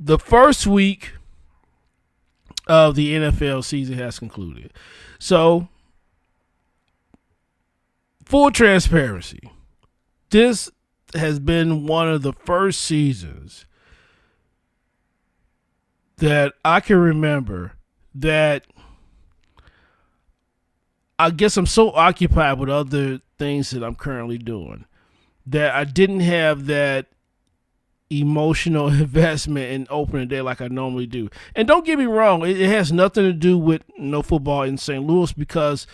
the first week of the NFL season has concluded. So, full transparency, this has been one of the first seasons that I can remember that I guess I'm so occupied with other things that I'm currently doing that I didn't have that emotional investment in opening day like I normally do. And don't get me wrong, it has nothing to do with no football in St. Louis, because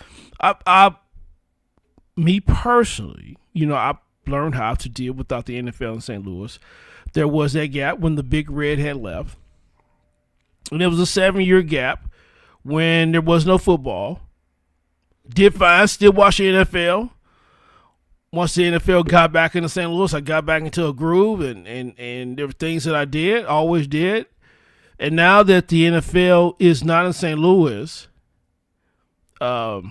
me personally, I learned how to deal without the NFL in St. Louis. There was that gap when the Big Red had left. And there was a 7-year gap when there was no football. Did fine, still watch the NFL. Once the NFL got back into St. Louis, I got back into a groove, and there were things that I did, always did. And now that the NFL is not in St. Louis, I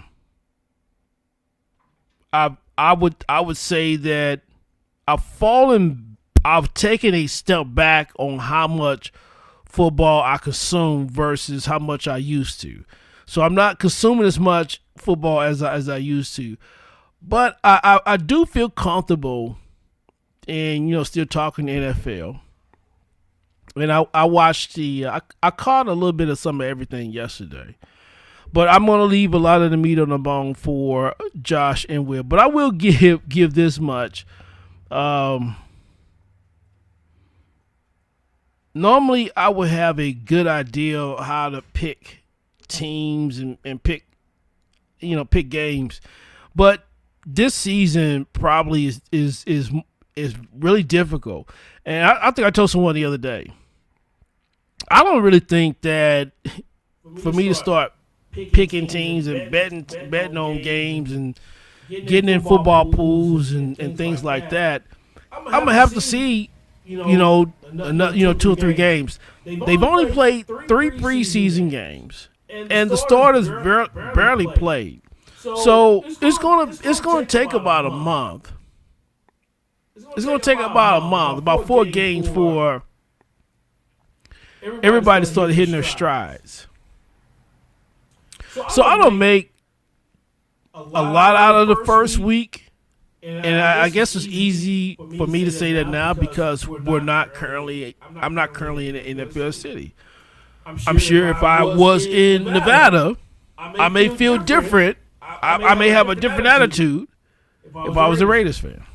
would say that I've taken a step back on how much football I consume versus how much I used to. So I'm not consuming as much football as I used to. But I do feel comfortable in, still talking NFL. And I watched I caught a little bit of some of everything yesterday. But I'm going to leave a lot of the meat on the bone for Josh and Will. But I will give this much. Normally, I would have a good idea of how to pick teams and pick games. But this season probably is really difficult. And I think I told someone the other day, I don't really think that for me to start picking teams and betting on games and getting in football pools and things like that, I'm going to have to see, 2 or 3 games. They've only played 3 preseason games, and the starters barely played. So it's gonna take about a month. It's gonna take about 4 games for everybody to start hitting their strides. So I don't make a lot out of the first week, and I guess it's easy for me to say that now because I'm not currently in the NFL city. I'm sure if I was in Nevada, I may feel different. I may have a different attitude if I was a Raiders fan.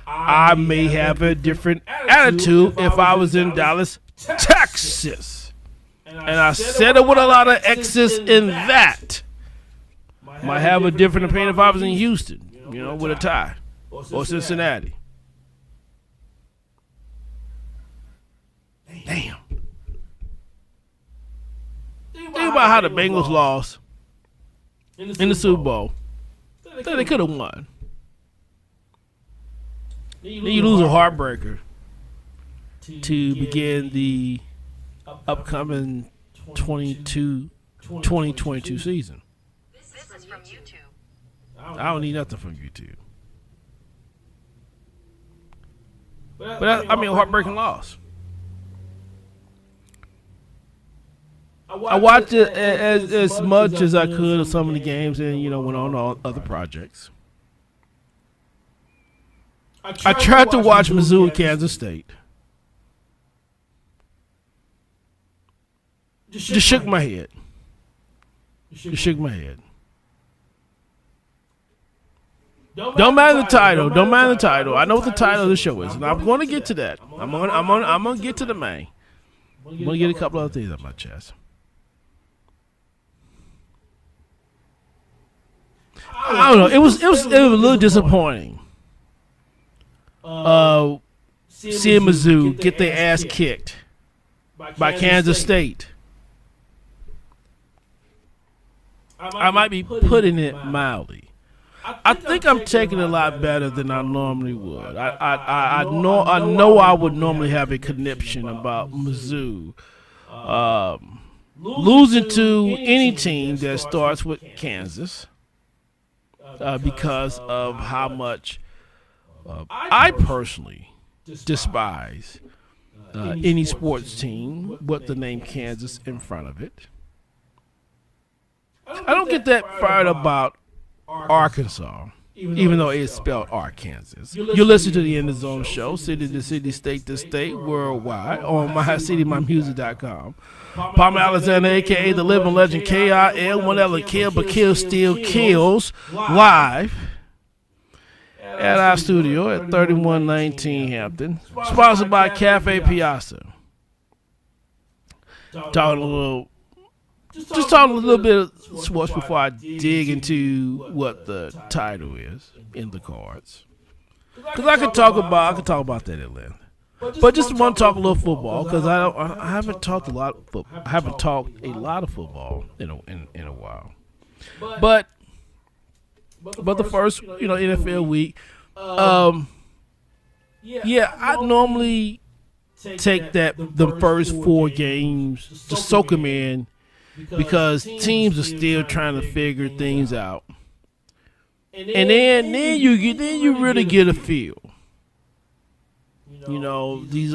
I may have a different attitude if I was in Dallas, Texas. And I said it with a lot of X's in that. Might have a different opinion if I was in Houston, with a tie, or Cincinnati. Damn. Think about how the Bengals lost in the Super Bowl. They could have won. Then you lose a heartbreaker to begin the upcoming 2022 season. This is from YouTube. I don't need nothing from YouTube. But I mean, a heartbreaking loss. I watched it as much as I could of some of the games, and went on to other projects. I tried to watch Mizzou and Kansas State. Just shook my head. Don't mind the title. I know what the title of the show is, and I'm going to get to that. I'm going to get to the main. I'm going to get a couple other things on my chest. I don't know. It was a little disappointing. Seeing Mizzou get their ass kicked by Kansas State. I might be putting it mildly. I think I'm taking it a lot better than I normally would. I know I would normally have a conniption about Mizzou losing to any team that starts with Kansas because of how much I personally despise any sports team with the name Kansas in front of it. I don't get that fired about Arkansas, even though it's spelled Arkansas. You listen to the End of Zone show, city to city, state to state, worldwide, on mycitymymusic.com. Palmer Alexander, a.k.a. the living legend, K.I.L. Whenever kill, but kill still kills, live at our studio at 3119 Hampton. Sponsored by Cafe Piazza. Talking a little bit of sports before I dig into what the title is in the cards. Because I could talk about that at length. But just want to talk a little football because I haven't talked a lot of football in a while. But the first NFL week, I normally take the first 4 games to soak them in because teams are still trying to figure things out, and then you really get a feel. These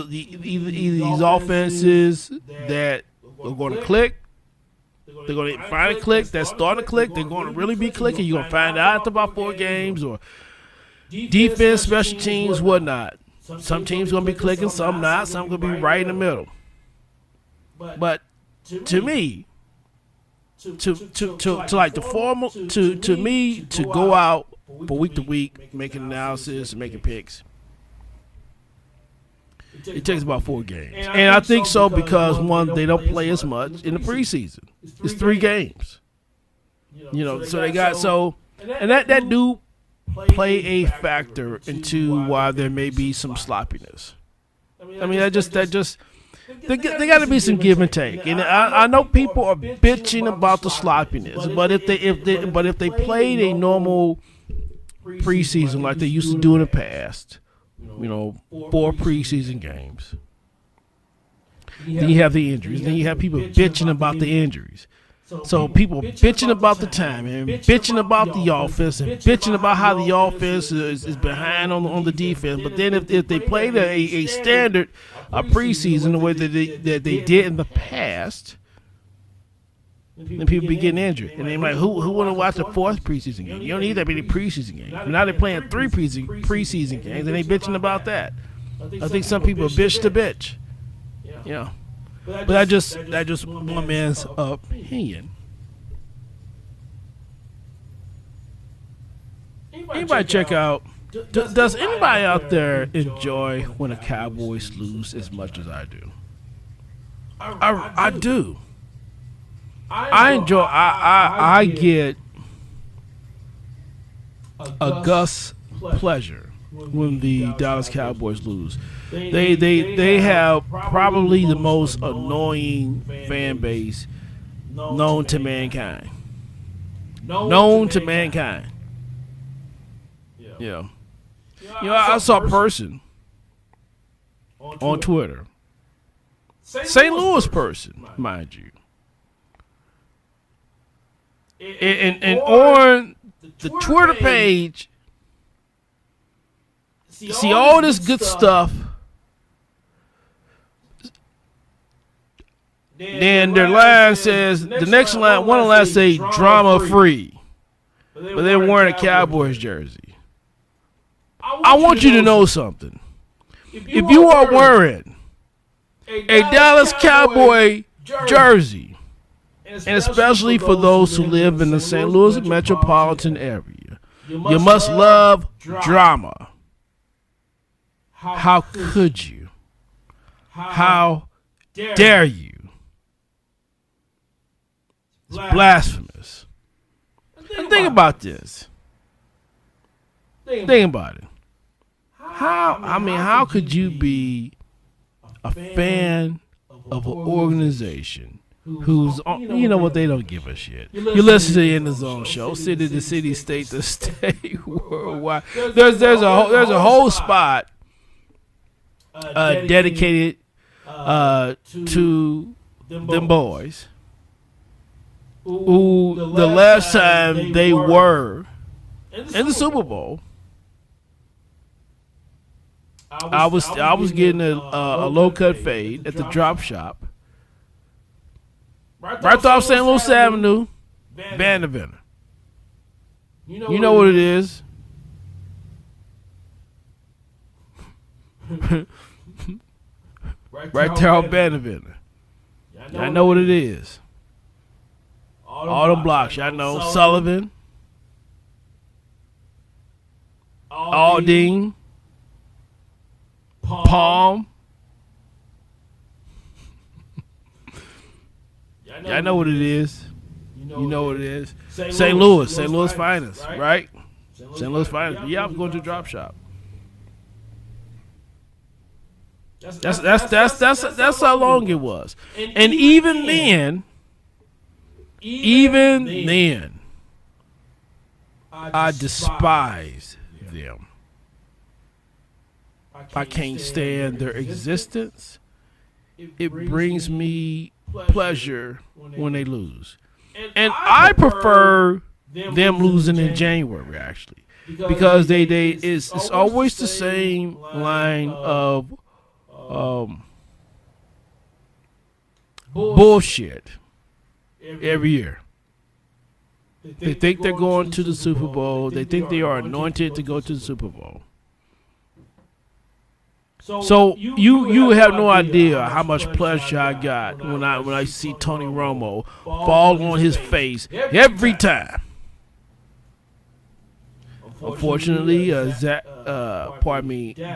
offenses that are going to click. They're going to finally click. That's starting to click. They're going to really be clicking. You're going to find out after about 4 games, or defense, special teams, whatnot. Some teams going to be clicking, some not. Some going to be right in the middle. But to me, to go out for week to week, making analysis, making picks, it takes about 4 games. And I think so because, one, they don't play as much in the preseason. It's 3 games. So they got and that do play a factor into why there may be some sloppiness. I mean, they got to be some give and take. And I know people are bitching about the sloppiness, but if they played a normal preseason like they used to do in the past, 4 preseason games. Then you have the injuries. Then you have people bitching about the injuries. So people bitching about the timing, bitching about the offense, and bitching about how the offense is behind on the defense. But then if they played a standard preseason the way that they did in the past, then people be getting injured. And they're like, who want to watch the 4th preseason game? You don't need that many preseason games. Now they're playing 3 preseason games, and they bitching about that. I think some people bitch to bitch. Yeah. But that's just one man's opinion. Anybody check out, does anybody out there enjoy when the Cowboys lose as much as I do? I do. I get a gust pleasure when the Dallas Cowboys lose. They have probably the most annoying fan base known to mankind. Yeah. I saw a person on Twitter, St. Louis person, mind you. And on the Twitter page, see all this good stuff. Then their line says, the next line, one of the lines say drama free. But they're wearing a Cowboys jersey. I want you to know something. If you are wearing a Dallas Cowboy jersey, and especially for those who live in the St. Louis metropolitan area, you must love drama. How could you? How dare you? It's blasphemous. And think about this. Think about it. How could you be a fan of an organization who's, they don't give a shit? You listen to the End of Zone show, city to city, state to state, worldwide. There's a whole spot dedicated to them boys, who the last time they were in the Super Bowl, I was getting a low cut fade at the drop shop, right off St. Louis Avenue, Vanderbilt. You know what it is. Right there on Vanderbilt. I know what it is. All them blocks, y'all know. Sullivan, Aldine, Palm. Y'all know what it is. You know what it is. St. Louis finest, right? St. Louis finest. Yeah, I'm going to drop shop. That's how long it was. And even then, I despise them. I can't stand their existence. It brings me pleasure when they lose. And I prefer them losing in January, actually, because it's always the same line of bullshit every year. They think they're going to the Super Bowl. They think they are anointed to go to the Super Bowl. So you have no idea how much pleasure I got when I see Tony Romo fall on his face every time. Unfortunately,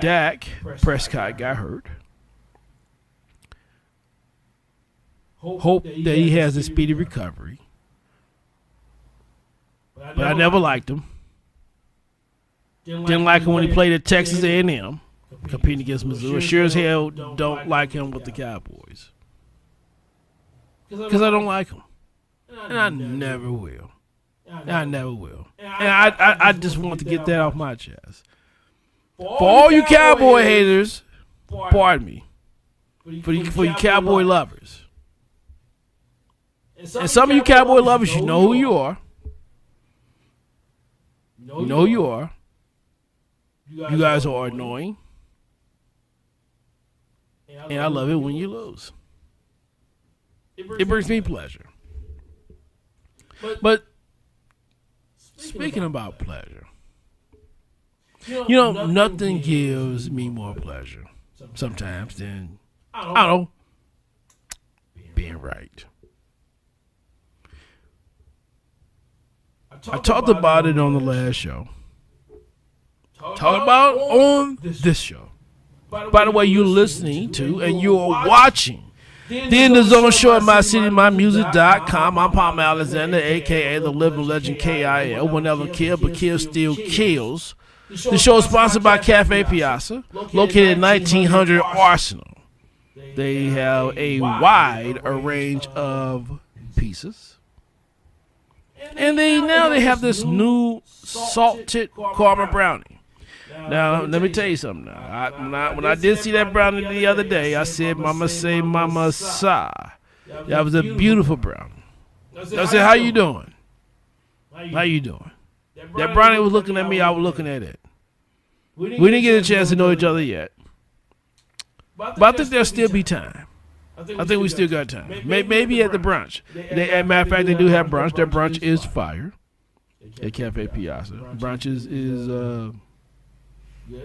Dak Prescott got hurt. Hope that he has a speedy recovery. But I never liked him. Didn't like him when he played at Texas A&M, competing against Missouri. Sure as hell don't like him with the Cowboys. Because I don't like him. And I never will. I never will. And I just want to get that off my chest. For all you Cowboy haters, pardon me. For you Cowboy lovers. And some of you Cowboy lovers, you know who you are. You know who you are. You guys are annoying. And I love it when you lose. It brings me pleasure. But speaking about pleasure, nothing gives me more pleasure sometimes than, I don't know, being right. I talked about it on the last show. Talked about it on this show. By the way, you're listening to and you're watching the In the Zone show at mycitymymusic.com. I'm Palm Alexander, a.k.a. the living legend K.I.L. Will never kill, but kill still kills. The show is sponsored by Cafe Piazza, located at 1900 Arsenal. They have a wide range of pieces. And they have this new salted caramel brownie. Now, let me tell you something. Now, when I did see that brownie the other day, I said, "Mama say, Mama sa." That was a beautiful brownie. I said, "How you doing? How you doing?" That brownie was looking at me. I was looking at it. We didn't get a chance to know each other yet, but I think there'll still be time. I think we still got time. Maybe at the brunch. As a matter of fact, they do have brunch. Their brunch is fire at Cafe Piazza. Brunch is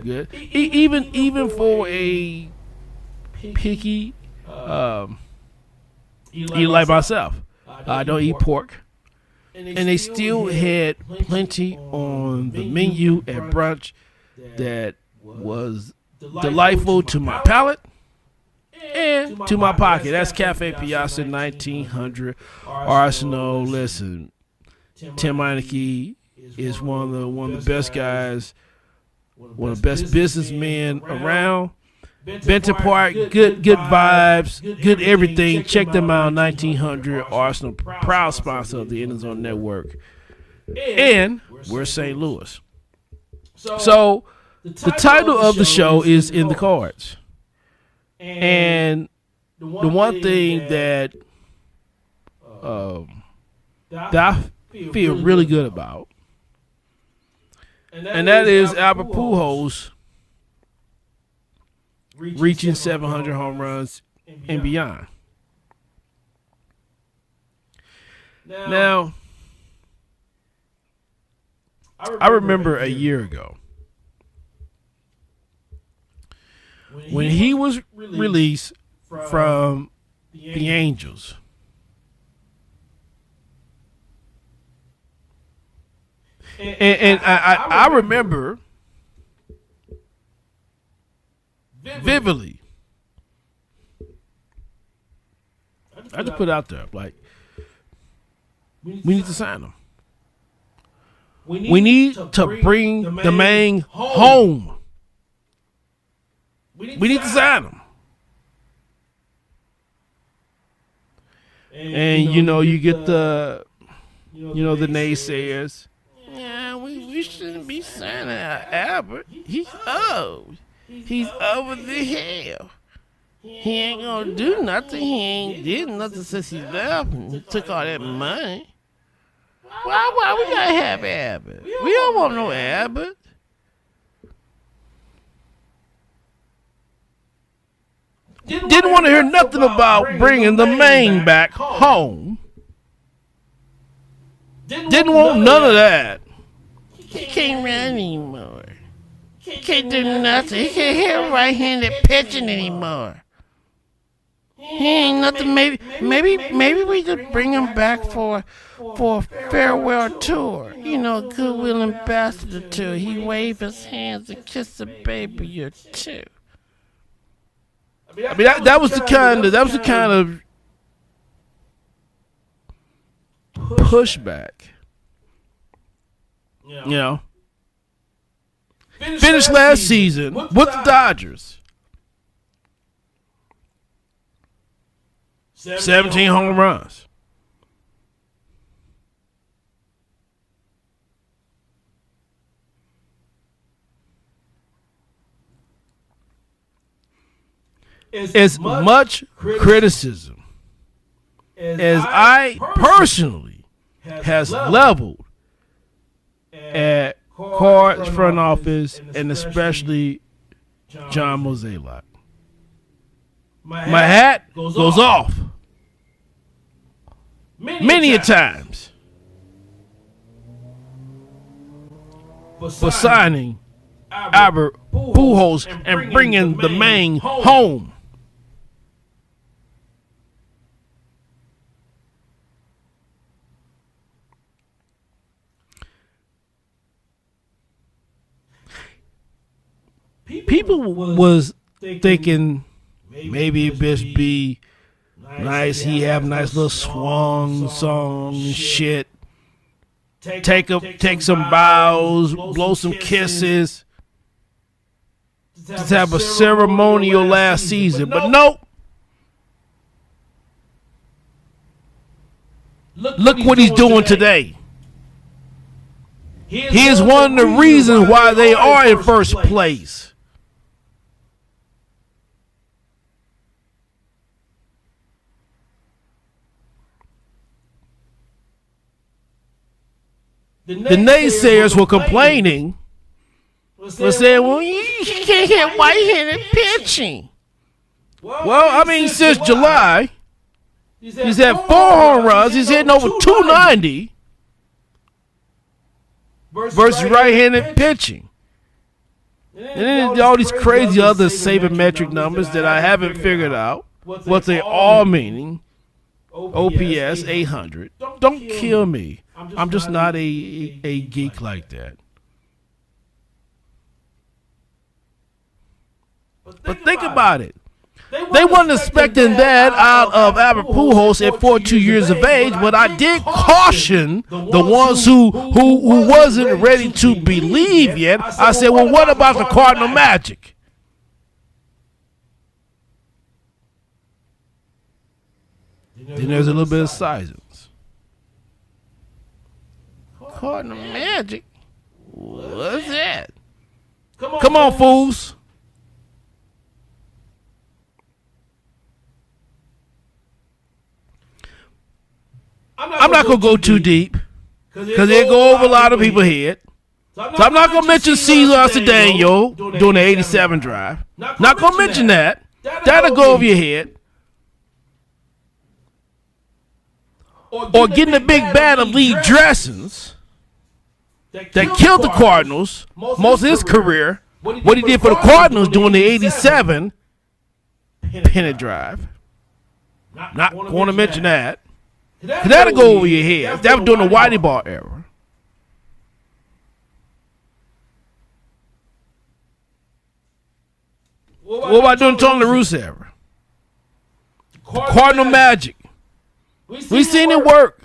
good. Even for a picky eater like myself. I don't eat pork. And they still had plenty on the menu at brunch that was delightful to my palate and to my pocket. That's Cafe Piazza, 1900 Arsenal. Listen, Tim Meineke is one of the best guys, one of the best businessmen around. Benton Park, good vibes, good everything. Check them out, 1900 Arsenal, proud sponsor of the In the Zone Network. And we're St. Louis. So the title of the show is In the Cards. And the one thing that I feel really good about, and that is Albert Pujols reaching 700 home runs and beyond. Now, I remember a year ago when he was released from the Angels. And I remember vividly. I just put it out there, like, we need to sign him. We need to bring the man home. We need to sign him. And you get the the naysayers. Yeah, we shouldn't be signing Albert. He's old. He's over the hill. He ain't gonna do nothing. He ain't did nothing since he left and took all that money. Why we gotta have Albert? We don't want no Albert. Didn't want to hear nothing about bringing the man back home. Didn't want none of that. He can't run anymore. He can't do nothing. He can't hit right-handed pitching anymore. He ain't nothing. Maybe we just bring him back for a farewell tour. Goodwill ambassador tour. He wave his hands and kiss a baby or two. I mean that was the kind of pushback. Finished last season with the Dodgers. 17 home runs. As much criticism as I personally has leveled at Cards front office and especially John Mozeliak, my hat goes off many a times for signing Albert Pujols and bringing the man home. People was thinking maybe it just be nice. He have nice little swan song and shit. Take some bows, blow some kisses. Just have a ceremonial last season, but nope. Look what he's doing today. He is one of the reasons why they are in first place. The naysayers were complaining. Were saying, well, you can't hit white-handed pitching. Well, I mean, since July, he's had 4 home runs. He's hitting over 290 versus right-handed pitching. And then all these crazy other sabermetric numbers that I haven't figured out what they all meaning. OPS 800. Don't kill me. I'm just not a geek like that. But think about it. They weren't expecting that out of Albert Pujols at 42 years of age, but I did caution the ones who wasn't ready to believe yet. I said, well, what about the Cardinal Magic? Then there's a little bit of silence. Cardinal Magic? What's that? Come on, fools. I'm not going to go too deep because it'll go over a lot of people's head. So I'm not going to mention Cesar Cedeno during the 87 drive. Not going to mention that. That'll go over your head. Or getting a big bat of Lee Dressens that killed the Cardinals most of his career. What he did for the Cardinals during the 87 pennant drive. Not going to mention that. That'll go over your head. That was during the Whitey Ball era. What about during Tony La Russa era? Cardinal Magic. We seen it work.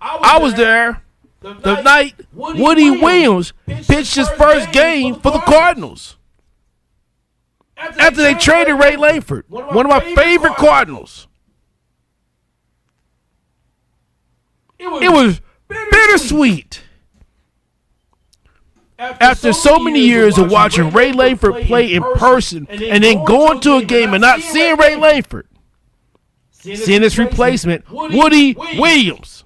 I was there the night Woody Williams pitched his first game for the Cardinals. After they traded Ray Langford, one of my favorite Cardinals. It was bittersweet. After so many years of watching Ray Langford play in person and then going to a game and not seeing Ray Langford, seeing his replacement, Woody Williams.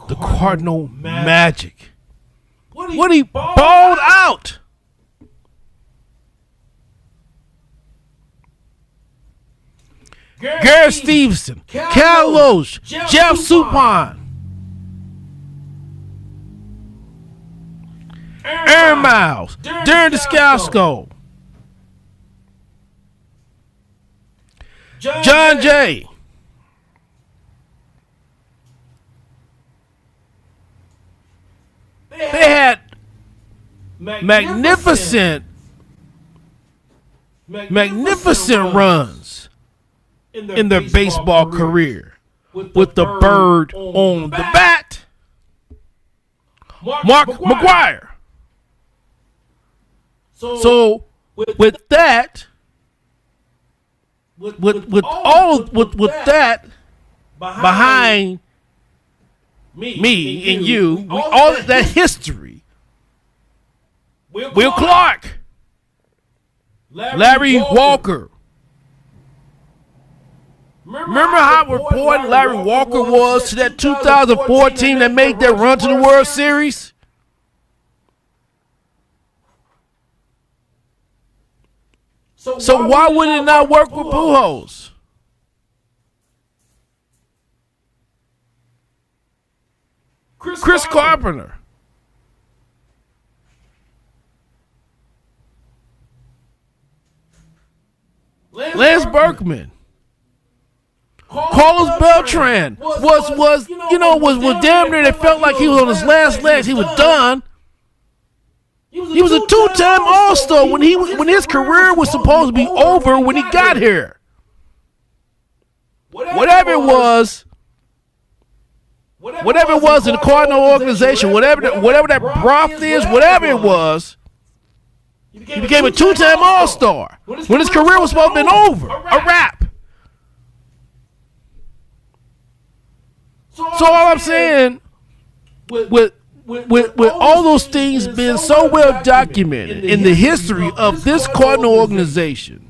The Cardinal Magic. Woody balled out. Garrett Stevenson, Cal Loach, Jeff Suppan, Aaron Miles, Darren Descalso, John Jay. They had magnificent runs in their baseball career with the bird on the bat. Mark McGwire. So with that, with that behind me and you, all that history. Will Clark, Larry Walker. Remember how important Larry Walker was to that 2004 team that made their run to the World Series? So why would it not work with Pujols? Chris Carpenter. Lance Berkman. Carlos Beltran was damn near. It felt like he was on his last legs. He was done. He was a two-time All-Star when his career was supposed to be over when he got here. Whatever it was in the Cardinal organization, whatever that broth is, whatever it was, he became a two-time All-Star when his career was supposed to be over, a wrap. So all I'm saying, with all those things being so well documented in the history of this Cardinal organization,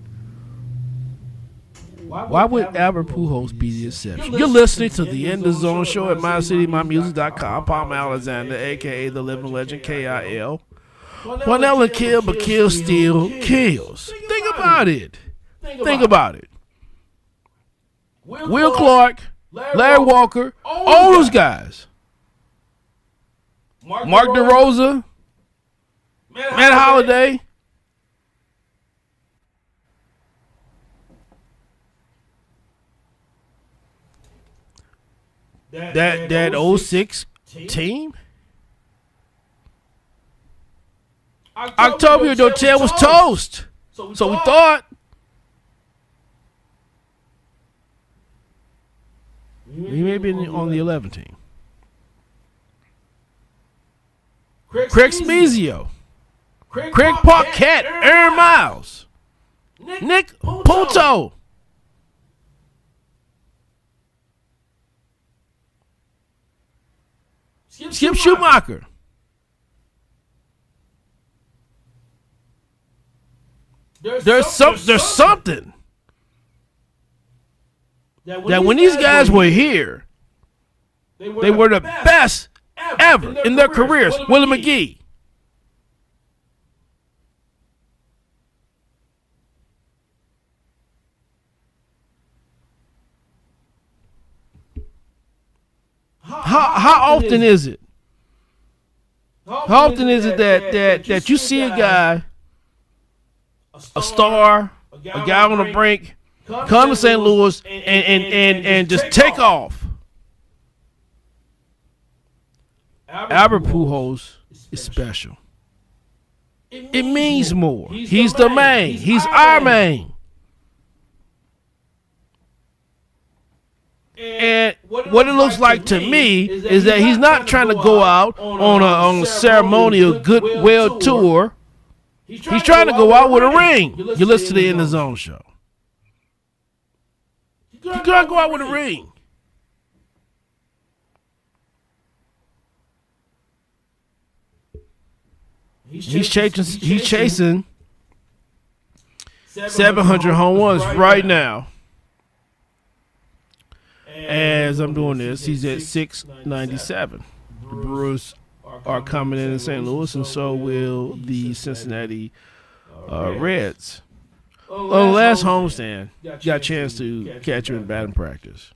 why would Albert Pujols be the exception? You're listening to the End of Zone Show at MyCityMyMusic.com. Palm Alexander, a.k.a. the living legend, K.I.L. Cornell and kill, but kill still kills. Think about it. Will Clark, Larry Walker, all those guys. Mark DeRosa, Matt Holliday. That 06 team. Octavio Dotel was toast. So we thought. He may be on the 11 team. Craig Smezio, Craig Paquette, Aaron Miles, Nick Poto, Skip Schumacher, There's something that when these guys were here, they were the best ever in their careers. Willie McGee. How often is it? How often is it that you see a guy, a star, a guy on the brink, come to St. Louis and just take off? Albert Pujols is special. It means more. He's the main. He's our main. And what it looks like to me is that he's not trying to go out on a ceremonial goodwill tour. He's trying to go out with a ring. You listen to the In the Zone show. He's trying to go out with a ring. He's chasing 700 home runs right now. As I'm doing this, he's at 697. The Brewers are coming in St. Louis, and so will the Cincinnati Reds. On the last homestand, got a chance to catch him in batting practice.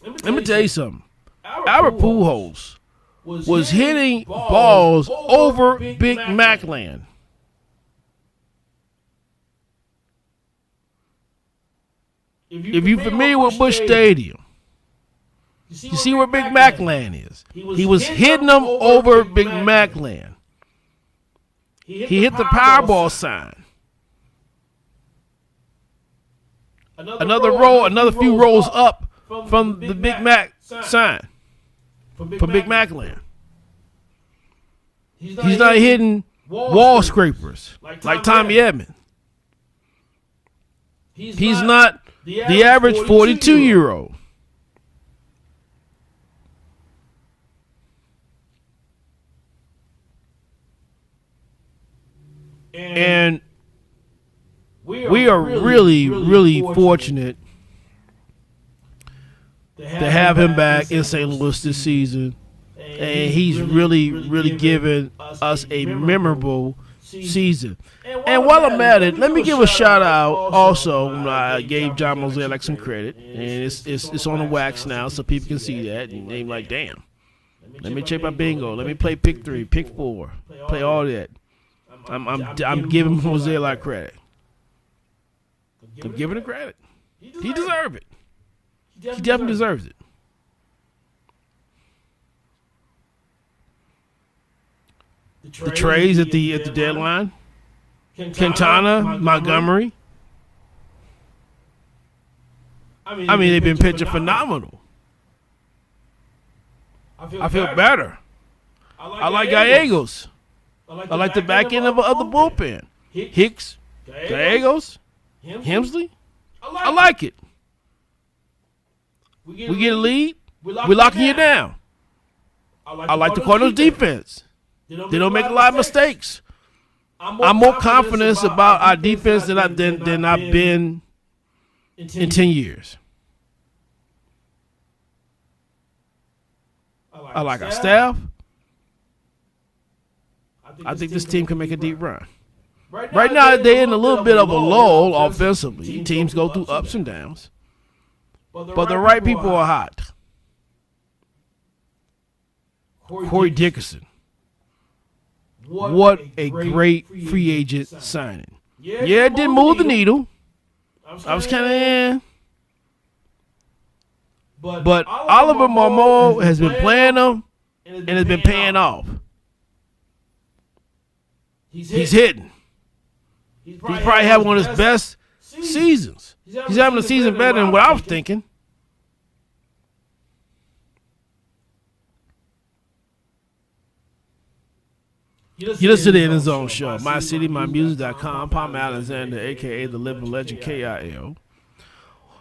Let me tell you something. Albert Pujols was hitting balls over Big Mac land. If you're familiar with Busch Stadium, you see where Big Mac land is. He was hitting them over Big Mac land. He hit the Powerball sign. Another few rows up from the Big Mac sign. From Big Mac land. He's not hitting wall scrapers like Tommy Edman. He's not the average 42-year-old. And we are really, really fortunate to have him back in St. Louis this season. And he's really, really given us a memorable season. And while I'm at it, let me give a shout out also. I gave John Mosaic some credit, and it's on the wax now, so people can see that. And they're like, damn. Let me check my bingo. Let me play pick 3, pick 4, play all that. I'm giving Mosaic credit. I'm giving him credit. He deserves it. He definitely deserves it. The trades at the deadline. Quintana, Montgomery. I mean, they've been pitching phenomenal. I feel better. I like Gallegos. I like the back end of the bullpen. Hicks, Gallegos, Hemsley. I like it. We get a lead. We're locking you down. I like the Cardinals' defense. They don't make a lot of mistakes. I'm more confident about our defense than I've been in 10 years. I like our staff. I think this team can make a deep run. Right now, they're in a little bit of a lull offensively. Teams go through ups and downs. But the right people are hot. Corey Dickerson. What a great free agent signing. Yeah, it didn't move the needle. I was kind of in. But Oliver Marmol has been playing them and has been paying off. He's hitting. He's probably having one of his best seasons. He's having a season better than what I was thinking. You listen to the In the Zone show. MyCityMyMusic.com. Palm Alexander, a.k.a. the living legend, KIL.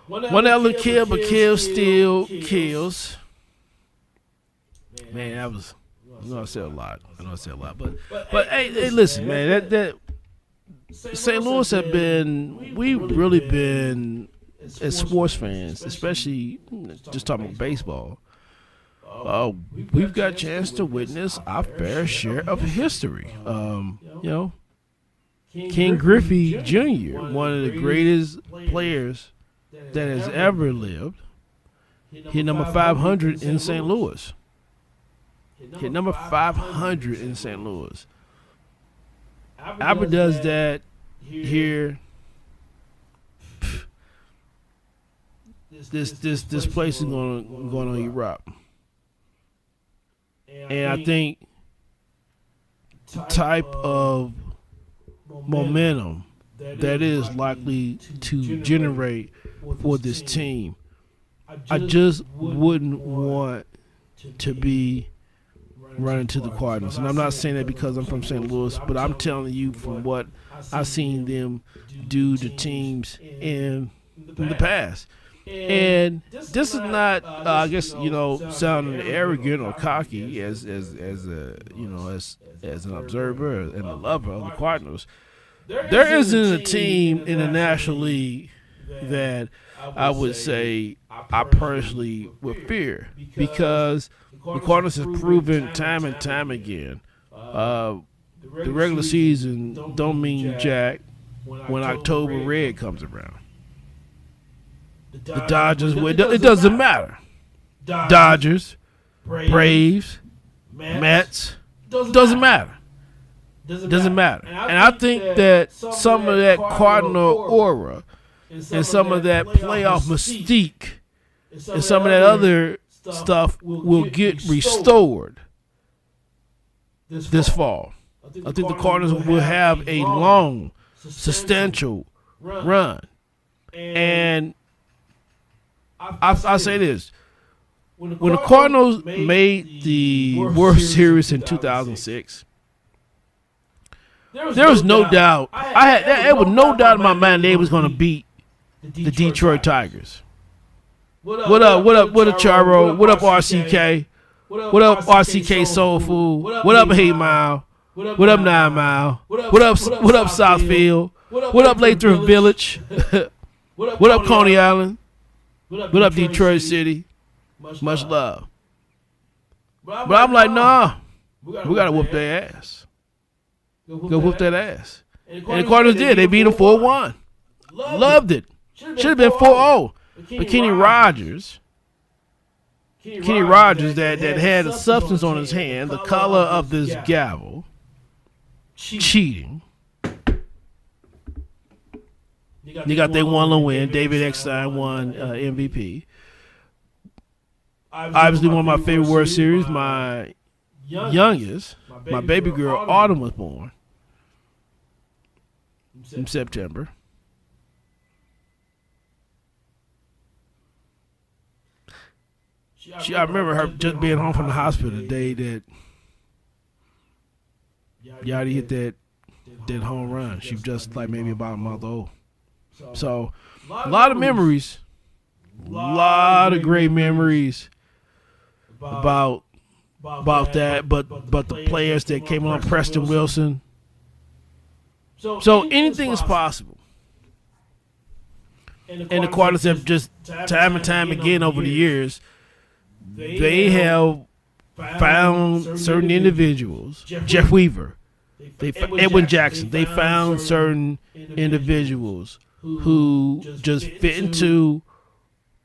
One element kill, but kill still kills. Man, that was I said a lot. But hey, listen, man. That St. Louis we've really been, as sports fans, especially just talking about baseball, we've got a chance to witness our fair share of history. King Griffey Jr., one of the greatest players that has ever lived, hit number 500 in St. Louis. Hit number 500 in St. Louis. Albert does that here. This place is going to erupt. And I think the type of momentum that is likely to generate for this team, I just wouldn't want to be running to the Cardinals. And I'm not saying that because I'm from St. Louis, but I'm telling you from what I've seen them do to teams in the past. And this is not, I guess, sounding arrogant or cocky as an observer and a lover of the Cardinals. There isn't a team in the National League that I would say I personally would fear, because the Cardinals have proven time and time again the regular season don't mean jack when October Red comes around. The Dodgers, it doesn't matter. Dodgers, Braves, Mets, doesn't matter. Doesn't matter. And I think that some of that Cardinal aura and some of that playoff mystique and some of that other stuff will get restored this fall. I think the Cardinals will have a long, substantial run. And I say this. When the Cardinals made the World Series in 2006, there was no doubt. There was no doubt in my mind they was going to beat the Detroit Tigers. What up, Charo? What up, RCK? What up, RCK Soul Food? What up, 8 Mile? What up, 9 Mile? What up, Southfield? What up, Lathrop Village? What up, Coney Island? What up, Detroit City? Much love. But I'm like, nah, we got to whoop their ass. Go whoop that ass. And the Cardinals did. They beat them 4-1. Loved it. Should have been 4-0. But Kenny Rogers that had a substance on his hand, the color of this gavel, cheating. You got their one little win. David Eckstein won MVP. Obviously, one of my favorite World Series. My youngest, my baby girl, Autumn, was born in September. I remember her just being home from the hospital the day that Yachty hit that home run. She was just like maybe about a month old. So, a lot of memories, a lot of great memories about that. But the players that came on, Preston Wilson. So anything is possible. And the Cardinals have just time and time again over the years, they have found certain individuals. Jeff Weaver, Edwin Jackson. They found certain individuals who just fit into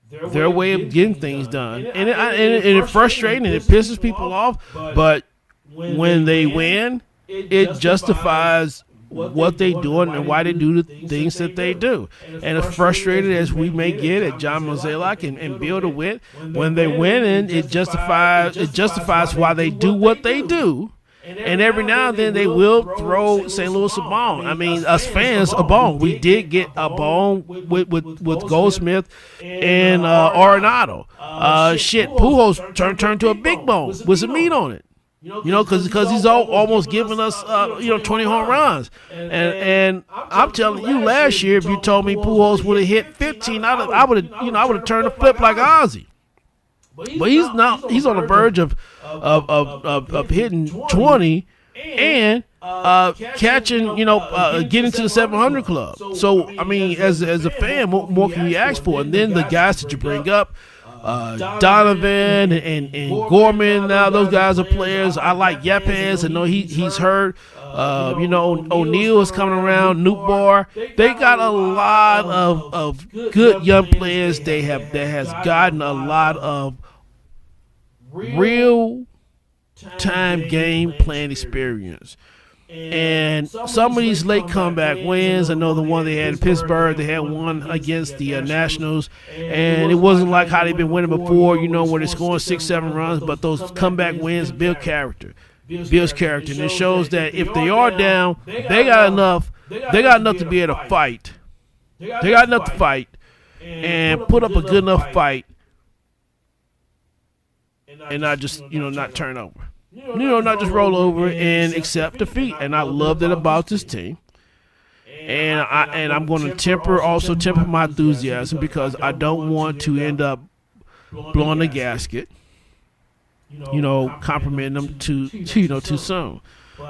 their way of getting things done. And it's frustrating and it pisses people off. But when they win, it justifies what they doing and why they do the things that they do. And as frustrated as we may get at John Mozeliak and Bill DeWitt, when they win, it justifies why they do what they do. And every now and then they will throw St. Louis a bone. I mean, us fans a bone. We did get a bone with Goldsmith and Arenado. Pujols turned to a big bone with some meat on it. Because he's almost giving us 20 home runs. And I'm telling you, last year if you told me Pujols would have hit 15, I would have turned a flip like Ozzy. but he's not. He's on the verge of hitting 20 and catching, getting to the 700 club. So I mean, as a fan, what more can you ask for? And then the guys that you bring up, Donovan and Gorman. Now those guys are players. I like Yepes. I know he's hurt. O'Neal is coming around. Newbar. They got a lot of good young players. That has gotten a lot of real time game playing experience. And some of these late comeback wins, I know the one they had in Pittsburgh, they had one against the Nationals, and it wasn't like how they've been winning before, where they're scoring 6-7 runs, but those comeback wins build character. Builds character, and it shows that if they are down, they got enough to be able to fight. They got enough to fight and put up a good enough fight and not just, not turn over. Not just roll over and accept defeat. And I love that about this team. And I'm going to temper my enthusiasm because I don't want to end up blowing the gasket. Complimenting them too soon.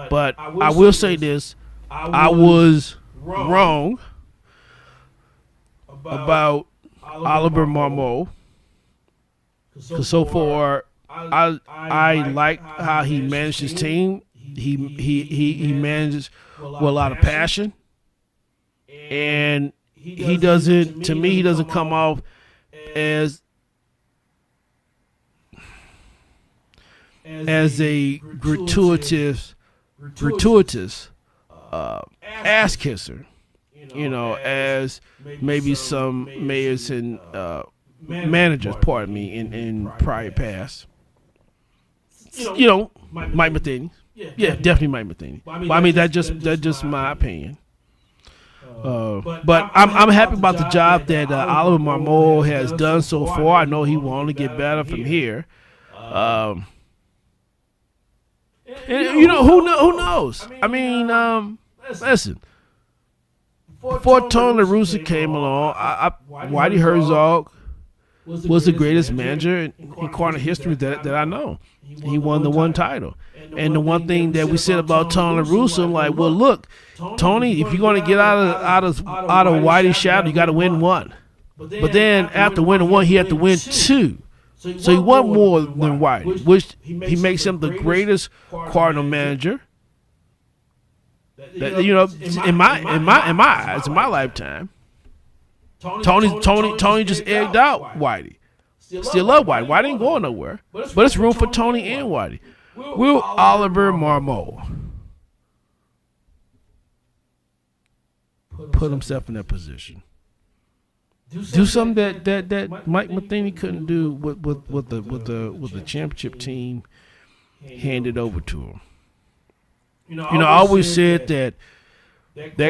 But I will say this: I was wrong about Albert Pujols. Because so far, I like how he managed his team. He manages with a lot of passion, and he doesn't come off as a gratuitous ass kisser, as maybe some mayors and managers, in prior past. Mike Matheny. Yeah, definitely Mike Matheny. But I mean, that's just my opinion. But I'm happy about the job that Albert Pujols has done so far. I know he will only get better from here. And who knows? I mean, listen. Before Tony La Russa came along, Whitey Herzog was the greatest manager in Cardinal history that I know. He won the one title. And the one thing that we said about Tony La Russa, I'm like, well, look, Tony, if you're going to get out of Whitey's shadow, you got to win one. But then after winning one, he had to win two. So he won more than Whitey, which he makes him the greatest Cardinal manager. That, in my eyes, in my lifetime. Tony just egged out Whitey. Still love Whitey. Whitey ain't going nowhere. But it's room for Tony and Whitey. Will Albert Pujols put himself in that position? Do something that Mike Matheny couldn't do with the championship team handed over to him. I always said that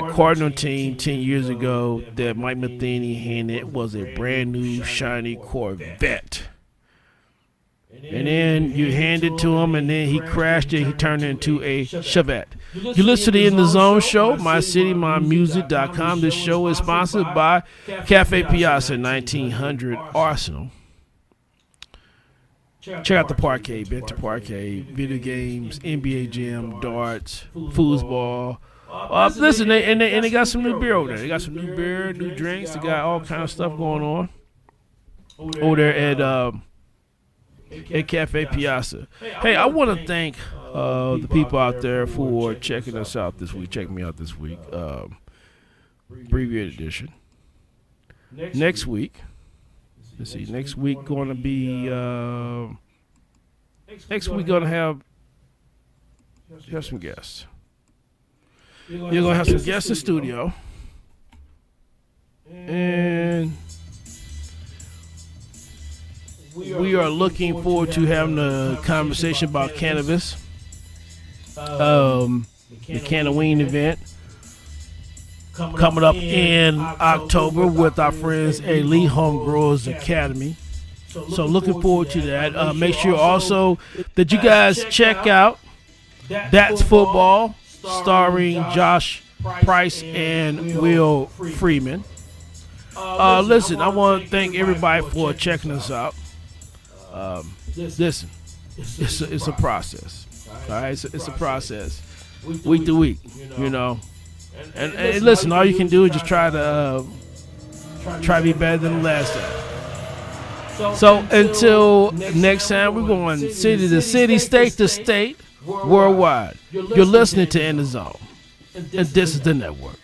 Cardinal team 10 years ago that Mike Matheny handed was a brand new shiny Corvette. And then you hand it to him, and then he crashed it. He turned it into a Chevette. You listen to the In the Zone show, mycitymymusic.com. This show is sponsored by Cafe Piazza, 1900 Arsenal. Check out the Parquet, Bent to Parquet, video games, NBA Jam, darts, foosball. Listen, they got some new beer over there. They got some new beer, new drinks. They got all kind of stuff going on over there at Cafe Piazza. Hey, I want to thank the people out there for checking us out this week. Check me out this week. Abbreviated edition. Next week. Let's see. Next week going to be. Next week going to have some guests. You're going to have some guests in studio. And we are looking forward to having a conversation about cannabis. The Cannaween event coming up in October with our friends at Lee Home Growers Academy. So looking forward to that. Make sure also that you guys check out That's Football, starring Josh Price and Will Freeman. Listen, I want to thank everybody for checking us out. Listen, it's a process. All right, it's a process, week to week. You know, and listen, all you can do is just try to be better than the last time. So until next time, we're going city to city, state to state, worldwide. You're listening to In the Zone, and this is the network.